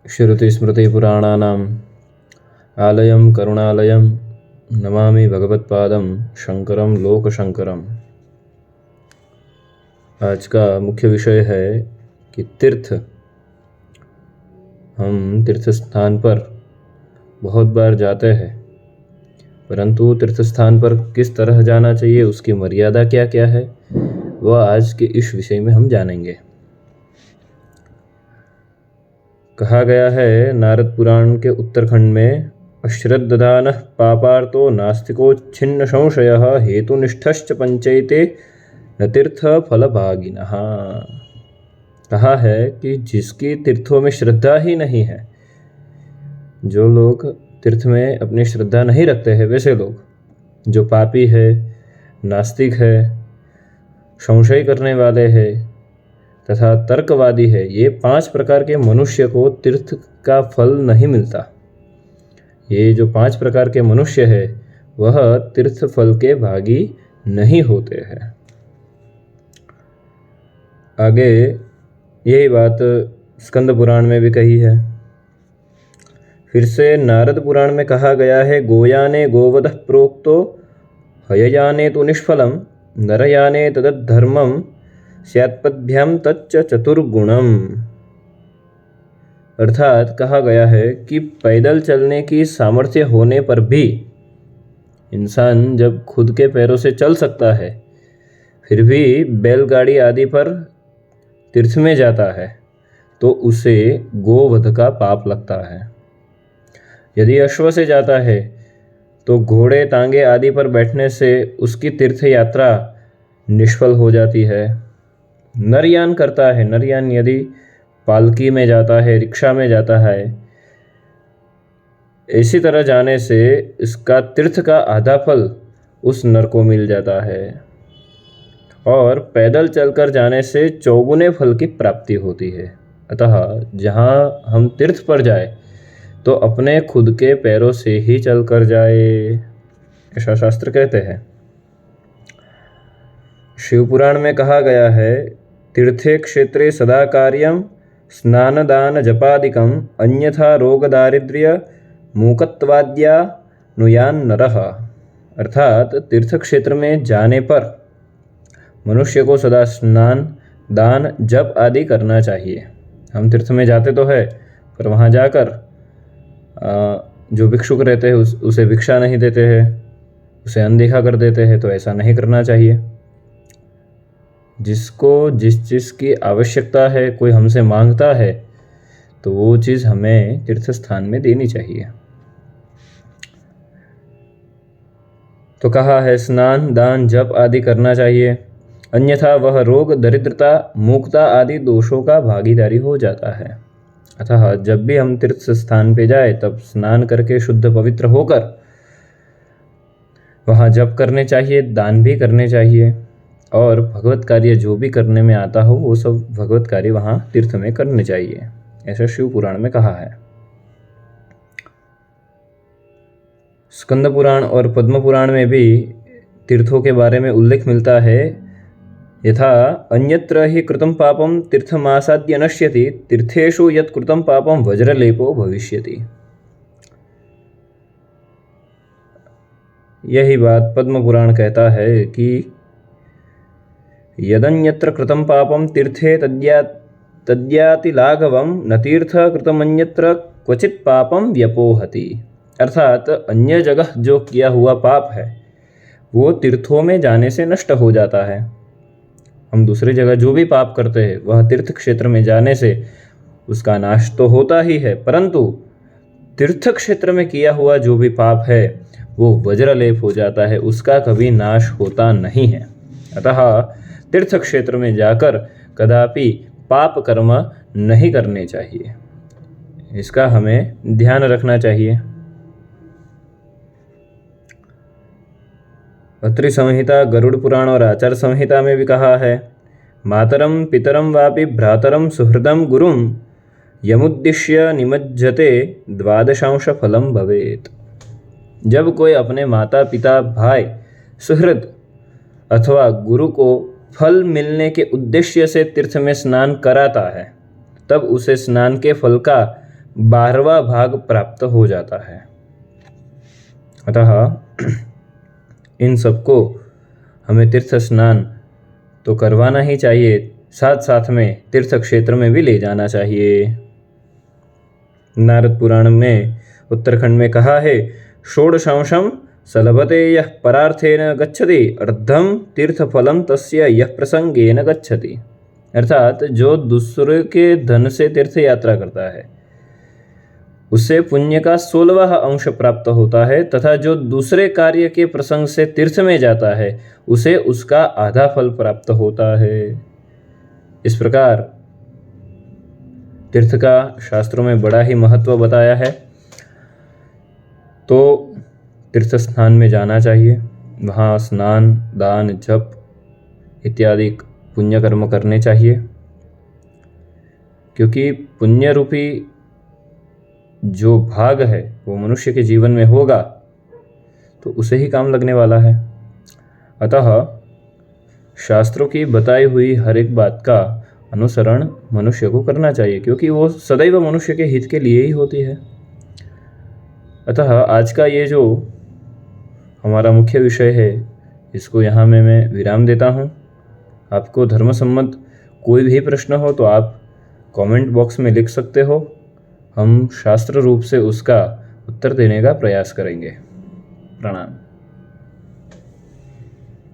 श्रुतिस्मृतिपुराणानाम् आलयं करुणालयं नमामि भगवत्पादं शंकरं लोकशंकरम। आज का मुख्य विषय है कि तीर्थ। हम तीर्थ स्थान पर बहुत बार जाते हैं, परंतु तीर्थ स्थान पर किस तरह जाना चाहिए, उसकी मर्यादा क्या क्या है, वह आज के इस विषय में हम जानेंगे। कहा गया है नारद पुराण के उत्तरखंड में, अश्रद्धानः पापार्तो नास्तिको छिन्न संशयः हेतुनिष्ठश्च पंचैते न तीर्थ फलभागिनः। कहा है कि जिसकी तीर्थों में श्रद्धा ही नहीं है, जो लोग तीर्थ में अपनी श्रद्धा नहीं रखते हैं, वैसे लोग, जो पापी है, नास्तिक है, संशय करने वाले हैं तथा तर्कवादी है, ये 5 प्रकार के मनुष्य को तीर्थ का फल नहीं मिलता। ये जो 5 प्रकार के मनुष्य है वह तीर्थ फल के भागी नहीं होते हैं। आगे यही बात स्कंद पुराण में भी कही है। फिर से नारद पुराण में कहा गया है, गोयाने गोवधः प्रोक्तो हययाने तो निष्फलम नरयाने तदद्धर्मम स्यात्पद्भ्याम तच्च चतुर्गुणम। अर्थात कहा गया है कि पैदल चलने की सामर्थ्य होने पर भी इंसान जब खुद के पैरों से चल सकता है, फिर भी बैलगाड़ी आदि पर तीर्थ में जाता है तो उसे गोवध का पाप लगता है। यदि अश्व से जाता है तो घोड़े तांगे आदि पर बैठने से उसकी तीर्थ यात्रा निष्फल हो जाती है। नरयान करता है, नरयान यदि पालकी में जाता है, रिक्शा में जाता है, इसी तरह जाने से इसका तीर्थ का आधा फल उस नर को मिल जाता है और पैदल चलकर जाने से 4 फल की प्राप्ति होती है। अतः जहाँ हम तीर्थ पर जाए तो अपने खुद के पैरों से ही चलकर जाए, ऐसा शास्त्र कहते हैं। शिव पुराण में कहा गया है, तीर्थे क्षेत्रे सदा कार्यम स्नान दान जपादिकम अन्यथा रोग दारिद्र्य मूकत्वाद्या नुयान नरः। अर्थात तीर्थ क्षेत्र में जाने पर मनुष्य को सदा स्नान दान जप आदि करना चाहिए। हम तीर्थ में जाते तो है, पर वहाँ जाकर जो भिक्षुक रहते हैं उसे भिक्षा नहीं देते हैं, उसे अनदेखा कर देते हैं, तो ऐसा नहीं करना चाहिए। जिसको जिस चीज़ की आवश्यकता है, कोई हमसे मांगता है, तो वो चीज़ हमें तीर्थ स्थान में देनी चाहिए। तो कहा है स्नान दान जप आदि करना चाहिए, अन्यथा वह रोग दरिद्रता मूकता आदि दोषों का भागीदारी हो जाता है। अतः जब भी हम तीर्थ स्थान पे जाए तब स्नान करके शुद्ध पवित्र होकर वहाँ जप करने चाहिए, दान भी करने चाहिए और भगवत कार्य जो भी करने में आता हो वो सब भगवत कार्य वहाँ तीर्थ में करने चाहिए, ऐसा शिव पुराण में कहा है। स्कंद पुराण और पद्म पुराण में भी तीर्थों के बारे में उल्लेख मिलता है, यथा अन्यत्र हि कृतं पापं तीर्थमासाद्य नश्यति तीर्थेषु यत् कृतं पापं वज्रलेपो भविष्यति। यही बात पद्म पुराण कहता है कि यदन्यत्र कृतं पापं तीर्थे तद्याति लाघवं न तीर्थ कृतमन्यत्र क्वचित पापं व्यपोहति। अर्थात अन्य जगह जो किया हुआ पाप है वो तीर्थों में जाने से नष्ट हो जाता है। हम दूसरी जगह जो भी पाप करते हैं वह तीर्थ क्षेत्र में जाने से उसका नाश तो होता ही है, परंतु तीर्थ क्षेत्र में किया हुआ जो भी पाप है वो वज्रलेप हो जाता है, उसका कभी नाश होता नहीं है। अतः तीर्थ क्षेत्र में जाकर कदापि पाप कर्म नहीं करने चाहिए, इसका हमें ध्यान रखना चाहिए। अत्रि संहिता, गरुड़ पुराण और आचार संहिता में भी कहा है, मातरम पितरम वापि भ्रातरम सुहृदम गुरुम यमुद्दिश्य निमज्जते 12 फलम भवेत। जब कोई अपने माता पिता भाई सुहृद अथवा गुरु को फल मिलने के उद्देश्य से तीर्थ में स्नान कराता है, तब उसे स्नान के फल का 12वां भाग प्राप्त हो जाता है। अतः इन सबको हमें तीर्थ स्नान तो करवाना ही चाहिए, साथ साथ में तीर्थ क्षेत्र में भी ले जाना चाहिए। नारद पुराण में उत्तराखंड में कहा है, षोडशांशं सलभते यः परार्थेन गच्छति अर्धं तीर्थफलं तस्य यः प्रसंगेन गच्छति। अर्थात जो दूसरे के धन से तीर्थ यात्रा करता है उसे पुण्य का 16वां अंश प्राप्त होता है, तथा जो दूसरे कार्य के प्रसंग से तीर्थ में जाता है उसे उसका आधा फल प्राप्त होता है। इस प्रकार तीर्थ का शास्त्रों में बड़ा ही महत्व बताया है। तो तीर्थ स्थान में जाना चाहिए, वहाँ स्नान, दान, जप इत्यादि पुण्य कर्म करने चाहिए, क्योंकि पुण्य रूपी जो भाग है वो मनुष्य के जीवन में होगा तो उसे ही काम लगने वाला है। अतः शास्त्रों की बताई हुई हर एक बात का अनुसरण मनुष्य को करना चाहिए, क्योंकि वो सदैव मनुष्य के हित के लिए ही होती है। अतः आज का ये जो हमारा मुख्य विषय है इसको यहाँ मैं विराम देता हूँ। आपको धर्म सम्मत कोई भी प्रश्न हो तो आप कमेंट बॉक्स में लिख सकते हो, हम शास्त्र रूप से उसका उत्तर देने का प्रयास करेंगे। प्रणाम।